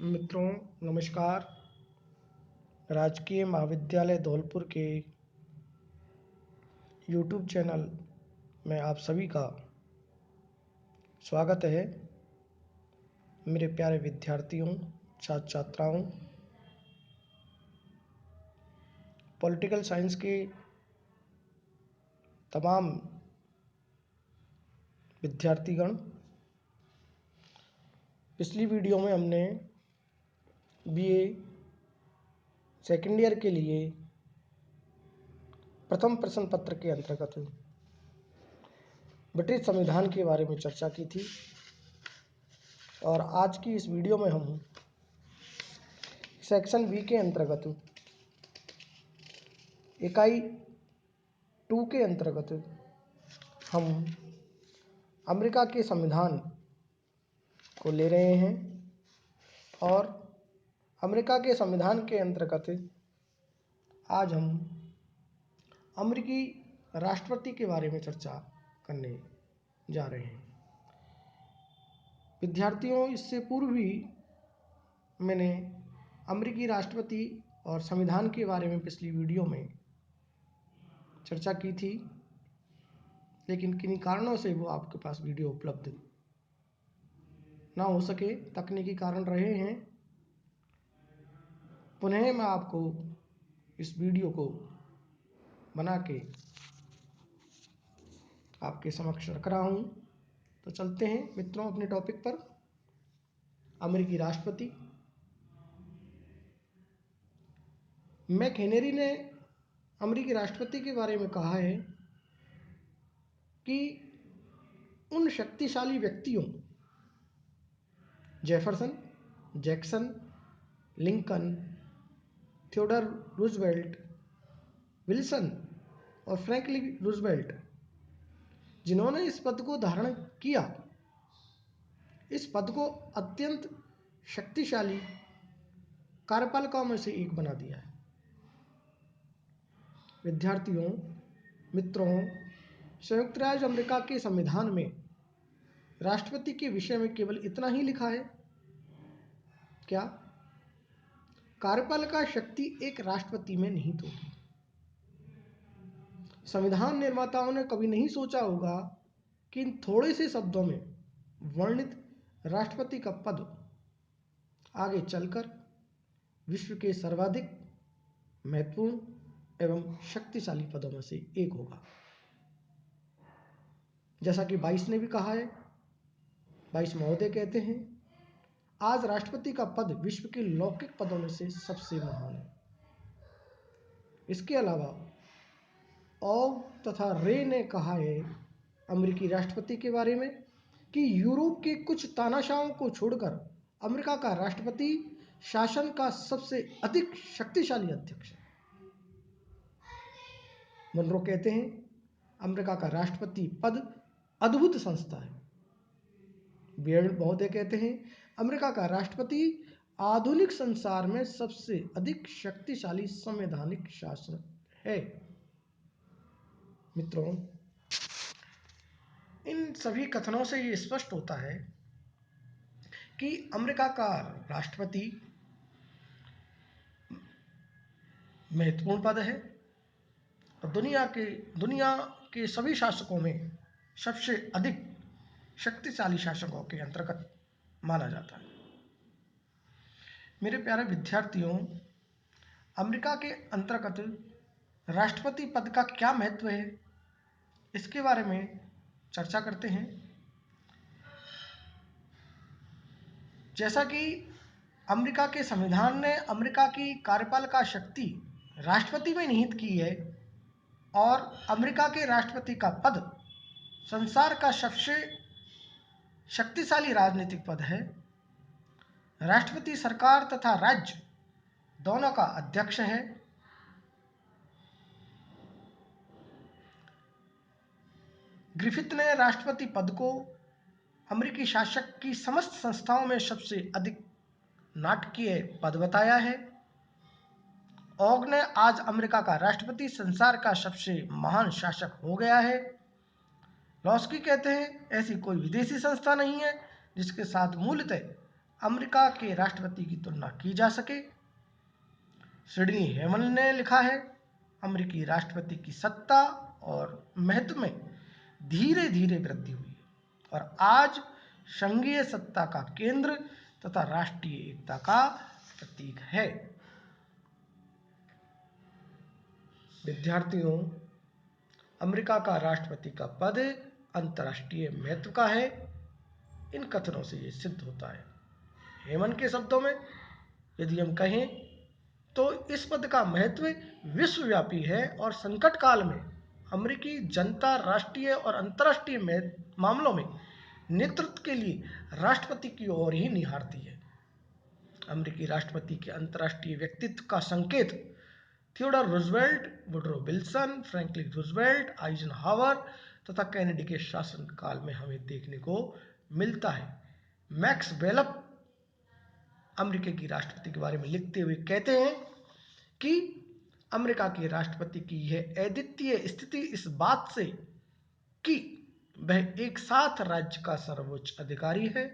मित्रों नमस्कार। राजकीय महाविद्यालय धौलपुर के यूट्यूब चैनल में आप सभी का स्वागत है। मेरे प्यारे विद्यार्थियों, छात्र छात्राओं, पॉलिटिकल साइंस के तमाम विद्यार्थीगण, पिछली वीडियो में हमने बीए सेकेंड ईयर के लिए प्रथम प्रश्न पत्र के अंतर्गत ब्रिटिश संविधान के बारे में चर्चा की थी और आज की इस वीडियो में हम सेक्शन बी के अंतर्गत इकाई 2 के अंतर्गत हम अमेरिका के संविधान को ले रहे हैं और अमेरिका के संविधान के अंतर्गत आज हम अमेरिकी राष्ट्रपति के बारे में चर्चा करने जा रहे हैं। विद्यार्थियों, इससे पूर्व भी मैंने अमेरिकी राष्ट्रपति और संविधान के बारे में पिछली वीडियो में चर्चा की थी, लेकिन किन्हीं कारणों से वो आपके पास वीडियो उपलब्ध ना हो सके, तकनीकी कारण रहे हैं। पुनः मैं आपको इस वीडियो को बना के आपके समक्ष रख रहा हूँ। तो चलते हैं मित्रों अपने टॉपिक पर। अमेरिकी राष्ट्रपति। मैक हेनरी ने अमेरिकी राष्ट्रपति के बारे में कहा है कि उन शक्तिशाली व्यक्तियों Jefferson, Jackson, Lincoln, Theodore Roosevelt, Wilson और फ्रैंकलिन रूजवेल्ट जिन्होंने इस पद को धारण किया, इस पद को अत्यंत शक्तिशाली कार्यपालिकाओं में से एक बना दिया है। विद्यार्थियों, मित्रों, संयुक्त राज्य अमेरिका के संविधान में राष्ट्रपति के विषय में केवल इतना ही लिखा है क्या? कार्यपालिका शक्ति एक राष्ट्रपति में निहित होगी। संविधान निर्माताओं ने कभी नहीं सोचा होगा कि इन थोड़े से शब्दों में वर्णित राष्ट्रपति का पद आगे चलकर विश्व के सर्वाधिक महत्वपूर्ण एवं शक्तिशाली पदों में से एक होगा। जैसा कि 22 ने भी कहा है, 22 महोदय कहते हैं, आज राष्ट्रपति का पद विश्व के लौकिक पदों में से सबसे महान है। इसके अलावा ऑग तथा रे ने कहा है अमेरिकी राष्ट्रपति के बारे में कि यूरोप के कुछ तानाशाहों को छोड़कर अमेरिका का राष्ट्रपति शासन का सबसे अधिक शक्तिशाली अध्यक्ष है। मनरो कहते हैं अमेरिका का राष्ट्रपति पद अद्भुत संस्था है। बियर्ड महोदय कहते हैं अमेरिका का राष्ट्रपति आधुनिक संसार में सबसे अधिक शक्तिशाली संवैधानिक शासन है। मित्रों, इन सभी कथनों से ये स्पष्ट होता है कि अमेरिका का राष्ट्रपति महत्वपूर्ण पद है और दुनिया के सभी शासकों में सबसे अधिक शक्तिशाली शासकों के अंतर्गत माना जाता है। मेरे प्यारे विद्यार्थियों, अमेरिका के अंतर्गत राष्ट्रपति पद का क्या महत्व है, इसके बारे में चर्चा करते हैं। जैसा कि अमेरिका के संविधान ने अमेरिका की कार्यपालिका शक्ति राष्ट्रपति में निहित की है और अमेरिका के राष्ट्रपति का पद संसार का सबसे शक्तिशाली राजनीतिक पद है। राष्ट्रपति सरकार तथा राज्य दोनों का अध्यक्ष है। ग्रिफिथ ने राष्ट्रपति पद को अमेरिकी शासक की समस्त संस्थाओं में सबसे अधिक नाटकीय पद बताया है। ऑग ने आज अमेरिका का राष्ट्रपति संसार का सबसे महान शासक हो गया है। लॉस्की कहते हैं ऐसी कोई विदेशी संस्था नहीं है जिसके साथ मूलतः अमेरिका के राष्ट्रपति की तुलना की जा सके। सिडनी हेमन ने लिखा है, अमेरिकी राष्ट्रपति की सत्ता और महत्व में धीरे धीरे वृद्धि हुई और आज संघीय सत्ता का केंद्र तथा राष्ट्रीय एकता का प्रतीक है। विद्यार्थियों, अमेरिका का राष्ट्रपति का पद अंतर्राष्ट्रीय महत्व का है। इन कथनों से यह सिद्ध होता है। हेमन के शब्दों में यदि हम कहें तो इस पद का महत्व विश्वव्यापी है और संकट काल में अमेरिकी जनता राष्ट्रीय और अंतर्राष्ट्रीय मामलों में नेतृत्व के लिए राष्ट्रपति की ओर ही निहारती है। अमेरिकी राष्ट्रपति के अंतर्राष्ट्रीय व्यक्तित्व का संकेत Theodore Roosevelt, Woodrow Wilson, Franklin Roosevelt, Eisenhower तथा कैनेडी के शासनकाल में हमें देखने को मिलता है। मैक्स वेलप अमेरिका की राष्ट्रपति के बारे में लिखते हुए कहते हैं कि अमेरिका के राष्ट्रपति की यह अद्वितीय स्थिति इस बात से कि वह एक साथ राज्य का सर्वोच्च अधिकारी है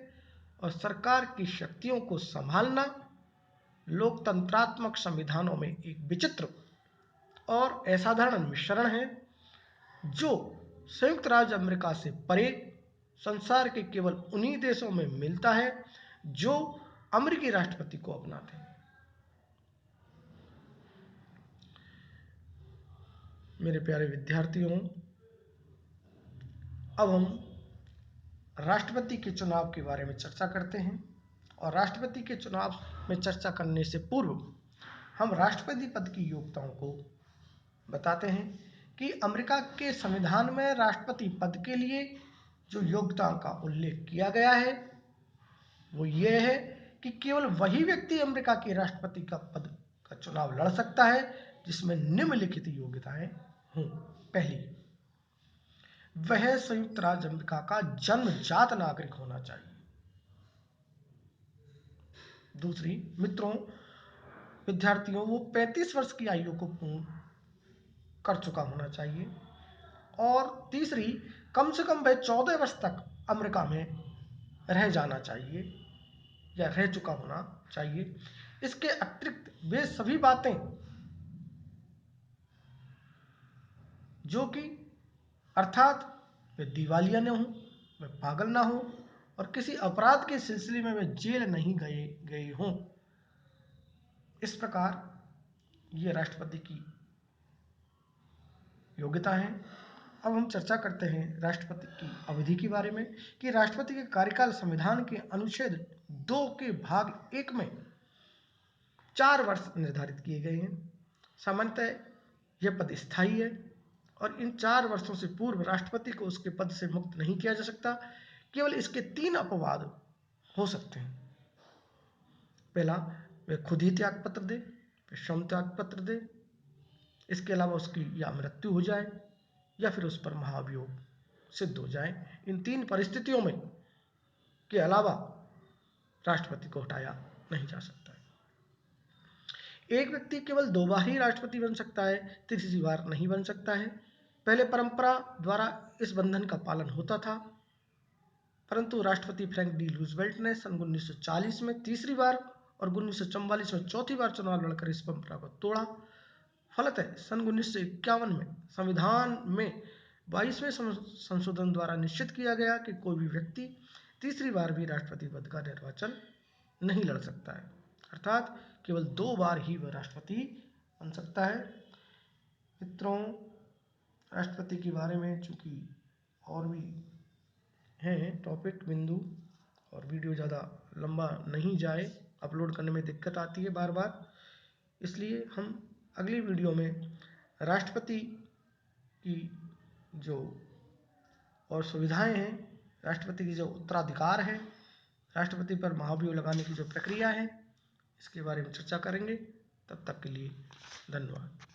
और सरकार की शक्तियों को संभालना लोकतंत्रात्मक संविधानों में एक विचित्र और असाधारण मिश्रण है जो संयुक्त राज्य अमेरिका से परे संसार के केवल उन्हीं देशों में मिलता है जो अमेरिकी राष्ट्रपति को अपनाते हैं। मेरे प्यारे विद्यार्थियों, अब हम राष्ट्रपति के चुनाव के बारे में चर्चा करते हैं और राष्ट्रपति के चुनाव में चर्चा करने से पूर्व हम राष्ट्रपति पद की योग्यताओं को बताते हैं कि अमेरिका के संविधान में राष्ट्रपति पद के लिए जो योग्यताओं का उल्लेख किया गया है वो ये है कि केवल वही व्यक्ति अमेरिका के राष्ट्रपति का पद का चुनाव लड़ सकता है जिसमें निम्नलिखित योग्यताएं हों। पहली, वह संयुक्त राज्य अमेरिका का जन्मजात नागरिक होना चाहिए। दूसरी, मित्रों विद्यार्थियों, वो 35 वर्ष की आयु को पूर्ण कर चुका होना चाहिए। और तीसरी, कम से कम वह 14 वर्ष तक अमेरिका में रह जाना चाहिए या रह चुका होना चाहिए। इसके अतिरिक्त वे सभी बातें जो कि अर्थात वे दिवालिया न हो, वे पागल ना हो और किसी अपराध के सिलसिले में वे जेल नहीं गए हों। इस प्रकार ये राष्ट्रपति की योग्यता है। अब हम चर्चा करते हैं राष्ट्रपति की अवधि के बारे में कि राष्ट्रपति के कार्यकाल संविधान के अनुच्छेद 2 के भाग 1 में 4 वर्ष निर्धारित किए गए हैं। सामान्यतः यह पद स्थायी है और इन 4 वर्षों से पूर्व राष्ट्रपति को उसके पद से मुक्त नहीं किया जा सकता। केवल इसके 3 अपवाद हो सकते हैं। पहला, वह खुद ही त्याग पत्र दे, फिर श्रम त्याग पत्र दे, इसके अलावा उसकी या मृत्यु हो जाए या फिर उस पर महाभियोग सिद्ध हो जाए। इन 3 परिस्थितियों में के अलावा राष्ट्रपति को हटाया नहीं जा सकता है। एक व्यक्ति केवल 2 बार ही राष्ट्रपति बन सकता है, तीसरी बार नहीं बन सकता है। पहले परंपरा द्वारा इस बंधन का पालन होता था, परंतु राष्ट्रपति फ्रैंक डी रूजवेल्ट ने सन 1940 में तीसरी बार और 1944 में चौथी बार चुनाव लड़कर इस परंपरा को तोड़ा। फलतः सन 1951 में संविधान में 22वें संशोधन द्वारा निश्चित किया गया कि कोई भी व्यक्ति तीसरी बार भी राष्ट्रपति पद का निर्वाचन नहीं लड़ सकता है, अर्थात केवल 2 बार ही वह राष्ट्रपति बन सकता है। मित्रों, राष्ट्रपति के बारे में चूंकि और भी हैं टॉपिक बिंदु और वीडियो ज़्यादा लंबा नहीं जाए, अपलोड करने में दिक्कत आती है बार बार, इसलिए हम अगली वीडियो में राष्ट्रपति की जो और सुविधाएं हैं, राष्ट्रपति की जो उत्तराधिकार है, राष्ट्रपति पर महाभियोग लगाने की जो प्रक्रिया है, इसके बारे में चर्चा करेंगे। तब तक के लिए धन्यवाद।